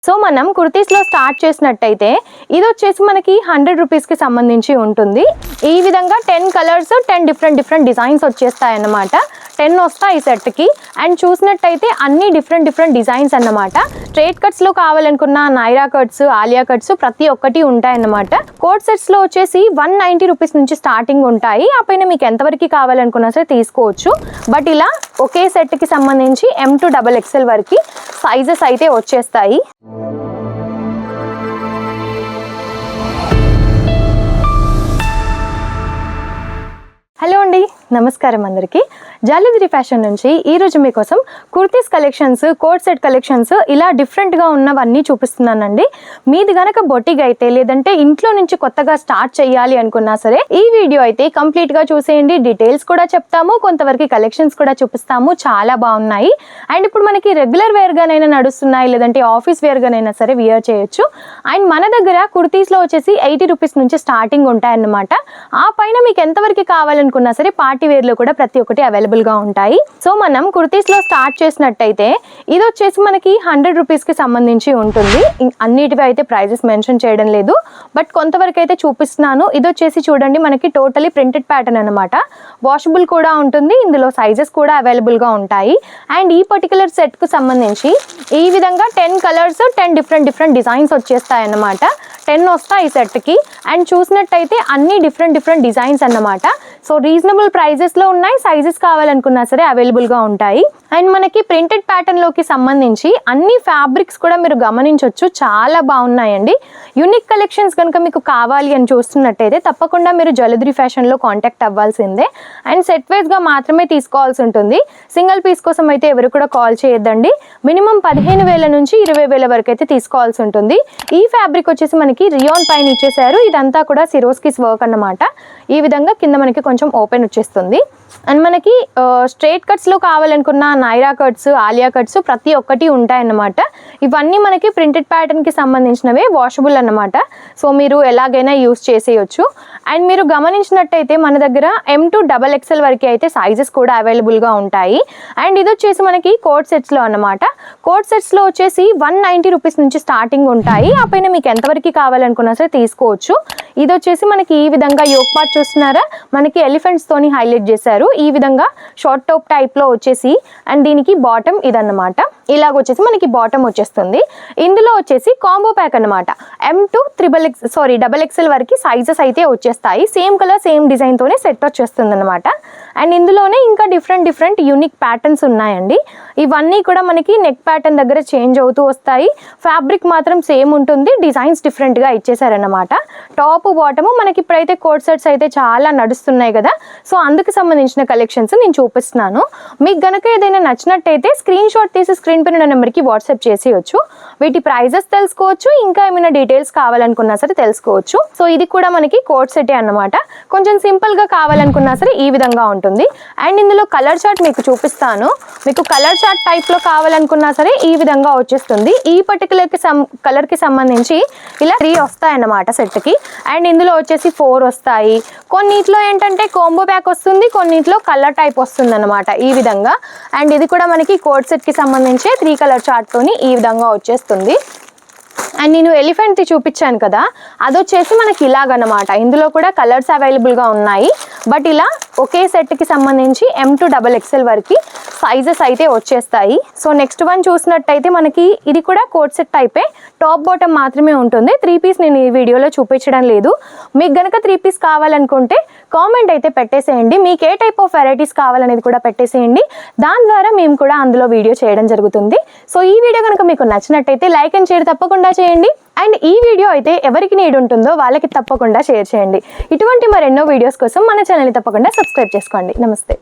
So మనం కుర్తీస్ లో start చేసినట్టయితే ఇది వచ్చేసి మనకి 100 రూపీస్ కి సంబంధించి ఉంటుంది. ఈ విధంగా 10 కలర్స్ 10 డిఫరెంట్ డిజైన్స్ వచ్చేస్తాయి అన్నమాట. 10 వస్తాయి ఈ సెట్ కి. అండ్ చూసినట్టయితే అన్ని డిఫరెంట్ డిజైన్స్ అన్నమాట. స్ట్రైట్ కట్స్ లో కావాలనుకున్న నైరా కట్స్, ఆలియా కట్స్ ప్రతి ఒక్కటి ఉంటాయి అన్నమాట. కోట్ సెట్స్ లో వచ్చేసి 190 రూపీస్ నుంచి స్టార్టింగ్ ఉంటాయి. ఆ పైన మీకు ఎంతవరకు కావాలనుకున్నా సరే తీసుకోవచ్చు. బట్ ఇలా ఒకే సెట్ కి సంబంధించి M to XXL వరకు సైజెస్ అయితే వచ్చేస్తాయి. హలో అండి, నమస్కారం అందరికీ. జాలిదిరి ఫ్యాషన్ నుంచి ఈరోజు మీకోసం kurtis collections, coat set collections ఇలా డిఫరెంట్గా ఉన్నవన్నీ చూపిస్తున్నానండి. మీది గనక బొటిక్ అయితే లేదంటే ఇంట్లో నుంచి కొత్తగా స్టార్ట్ చేయాలి అనుకున్నా సరే ఈ వీడియో అయితే కంప్లీట్గా చూసేయండి. డీటెయిల్స్ కూడా చెప్తాము, కొంతవరకు కలెక్షన్స్ కూడా చూపిస్తాము. చాలా బాగున్నాయి. అండ్ ఇప్పుడు మనకి రెగ్యులర్ వేర్గానైనా నడుస్తున్నాయి, లేదంటే ఆఫీస్ వేర్గానైనా సరే వియర్ చేయొచ్చు. అండ్ మన దగ్గర కుర్తీస్లో వచ్చేసి 80 రూపీస్ నుంచి స్టార్టింగ్ ఉంటాయన్నమాట. ఆ పైన మీకు ఎంతవరకు కావాలనుకున్నా సరే పార్టీ వేర్లో కూడా ప్రతి ఒక్కటి అవైలబుల్ గా ఉంటాయి. సో మనం కుర్తీస్ లో స్టార్ట్ చేసినట్టయితే ఇది వచ్చేసి మనకి 100 రూపీస్ కి సంబంధించి ఉంటుంది. అన్నిటివి అయితే ప్రైజెస్ మెన్షన్ చేయడం లేదు, బట్ కొంతవరకు అయితే చూపిస్తున్నాను. ఇది వచ్చేసి చూడండి మనకి టోటలీ ప్రింటెడ్ ప్యాటర్న్ అనమాట. వాషబుల్ కూడా ఉంటుంది, ఇందులో సైజెస్ కూడా అవైలబుల్ గా ఉంటాయి. అండ్ ఈ పర్టికులర్ సెట్ కు సంబంధించి ఈ విధంగా 10 కలర్స్ 10 డిఫరెంట్ డిజైన్స్ వచ్చేస్తాయి అన్నమాట. 10 వస్తాయి ఈ సెట్ కి. అండ్ చూసినట్టయితే అన్ని డిఫరెంట్ డిజైన్స్ అన్నమాట. సో రీజనబుల్ ప్రైజెస్ లో ఉన్నాయి. సైజెస్ కావాలనుకున్నా సరే అవైలబుల్ గా ఉంటాయి. అండ్ మనకి ప్రింటెడ్ ప్యాటర్న్ లోకి సంబంధించి అన్ని ఫ్యాబ్రిక్స్ కూడా మీరు గమనించవచ్చు, చాలా బాగున్నాయండి. యూనిక్ కలెక్షన్స్ కనుక మీకు కావాలి అని చూస్తున్నట్టయితే తప్పకుండా మీరు జాలిదిరి ఫ్యాషన్ లో కాంటాక్ట్ అవ్వాల్సిందే. అండ్ సెట్ వైజ్ గా మాత్రమే తీసుకోవాల్సి ఉంటుంది. సింగిల్ పీస్ కోసం అయితే ఎవరు కూడా కాల్ చేయొద్దండి. మినిమం 15,000 నుంచి 20,000 వరకు అయితే తీసుకోవాల్సి ఉంటుంది. ఈ ఫ్యాబ్రిక్ వచ్చేసి మనకి రియాన్ పైన ఇచ్చేసారు. ఇదంతా కూడా సిరోస్కిస్ వర్క్ అన్నమాట. ఈ విధంగా కింద మనకి కొంచెం ఓపెన్ వచ్చేస్తుంది. అండ్ మనకి స్ట్రైట్ కట్స్ లో కావాలనుకున్న నైరా కట్స్, ఆలియా కట్స్ ప్రతి ఒక్కటి ఉంటాయన్నమాట. ఇవన్నీ మనకి ప్రింటెడ్ ప్యాటర్న్ కి సంబంధించినవే, వాషబుల్ అన్నమాట. సో మీరు ఎలాగైనా యూస్ చేసేయచ్చు. అండ్ మీరు గమనించినట్టయితే మన దగ్గర M to XXL వరకు అయితే సైజెస్ కూడా అవైలబుల్ గా ఉంటాయి. అండ్ ఇది వచ్చేసి మనకి కోట్ సెట్స్ లో అన్నమాట. కోట్ సెట్స్ లో వచ్చేసి 190 రూపీస్ నుంచి స్టార్టింగ్ ఉంటాయి. ఆ పైన మీకు ఎంతవరకు కావాలనుకున్నా సరే తీసుకోవచ్చు. ఇది వచ్చేసి మనకి ఈ విధంగా యోక్ పార్ట్ చూస్తున్నారా, మనకి ఎలిఫెంట్స్ తోని హైలైట్ చేశారు. ఈ విధంగా షార్ట్ టాప్ టైప్ లో వచ్చేసి అండ్ దీనికి బాటమ్ ఇదన్నమాట. ఇలాగ వచ్చేసి మనకి బాటమ్ వచ్చేస్తుంది. ఇందులో వచ్చేసి కాంబో ప్యాక్ అన్నమాట. M to XXL వరకు సైజెస్ అయితే వచ్చేస్తాయి. సేమ్ కలర్ సేమ్ డిజైన్ తోనే సెట్ వచ్చేస్తుంది అనమాట. అండ్ ఇందులోనే ఇంకా డిఫరెంట్ యూనిక్ ప్యాటర్న్స్ ఉన్నాయండి. ఇవన్నీ కూడా మనకి నెక్ ప్యాటర్న్ దగ్గర చేంజ్ అవుతూ వస్తాయి. ఫ్యాబ్రిక్ మాత్రం సేమ్ ఉంటుంది, డిజైన్స్ డిఫరెంట్ గా ఇచ్చేసారనమాట. టాప్ బాటమ్ మనకి ఇప్పుడైతే కోట్ సెట్స్ అయితే చాలా నడుస్తున్నాయి కదా, సో అందుకు సంబంధించిన కలెక్షన్స్ నేను చూపిస్తున్నాను. మీకు గనక ఏదైనా నచ్చినట్టయితే స్క్రీన్ షాట్ తీసి స్క్రీన్ పైన నెంబర్కి వాట్సాప్ చేసేయచ్చు. వీటి ప్రైజెస్ తెలుసుకోవచ్చు, ఇంకా ఏమైనా డీటెయిల్స్ కావాలనుకున్నా సరే తెలుసుకోవచ్చు. సో ఇది కూడా మనకి కోట్ సెటే అన్నమాట. కొంచెం సింపుల్ గా కావాలనుకున్నా సరే ఈ విధంగా ఉంటుంది. అండ్ ఇందులో కలర్ చార్ట్ మీకు చూపిస్తాను. మీకు కలర్ చార్ట్ టైప్ లో కావాలనుకున్నా సరే ఈ విధంగా వచ్చేస్తుంది. ఈ పర్టికులర్ కలర్ కి సంబంధించి ఇలా 3 వస్తాయి అన్నమాట సెట్ కి. అండ్ ఇందులో వచ్చేసి 4 వస్తాయి. కొన్నిట్లో ఏంటంటే కాంబో ప్యాక్ వస్తుంది, కొన్నిట్లో కలర్ టైప్ వస్తుంది అనమాట ఈ విధంగా. అండ్ ఇది కూడా మనకి కోట్ సెట్ కి సంబంధించి 3 కలర్ చార్ట్ తోని ఈ విధంగా వచ్చేస్తుంది. అండ్ నేను ఎలిఫెంట్ చూపించాను కదా, అది వచ్చేసి మనకి ఇలాగనమాట. ఇందులో కూడా కలర్స్ అవైలబుల్ గా ఉన్నాయి. బట్ ఇలా ఒకే సెట్ కి సంబంధించి M to XXL వరకు సైజెస్ అయితే వచ్చేస్తాయి. సో నెక్స్ట్ వన్ చూసినట్టయితే మనకి ఇది కూడా కోట్ సెట్ టైపే, టాప్ బాటమ్ మాత్రమే ఉంటుంది. 3 పీస్ నేను ఈ వీడియోలో చూపించడం లేదు. మీకు గనక 3 పీస్ కావాలనుకుంటే కామెంట్ అయితే పెట్టేసేయండి. మీకు ఏ టైప్ ఆఫ్ వెరైటీస్ కావాలనేది కూడా పెట్టేసేయండి. దాని ద్వారా మేము కూడా అందులో వీడియో చేయడం జరుగుతుంది. సో ఈ వీడియో కనుక మీకు నచ్చినట్టయితే లైక్ అండ్ షేర్ తప్పకుండా చేయండి. అండ్ ఈ వీడియో అయితే ఎవరికి నీడ్ ఉంటుందో వాళ్ళకి తప్పకుండా షేర్ చేయండి. ఇటువంటి మరెన్నో వీడియోస్ కోసం మన ఛానల్ని తప్పకుండా సబ్స్క్రైబ్ చేసుకోండి. నమస్తే.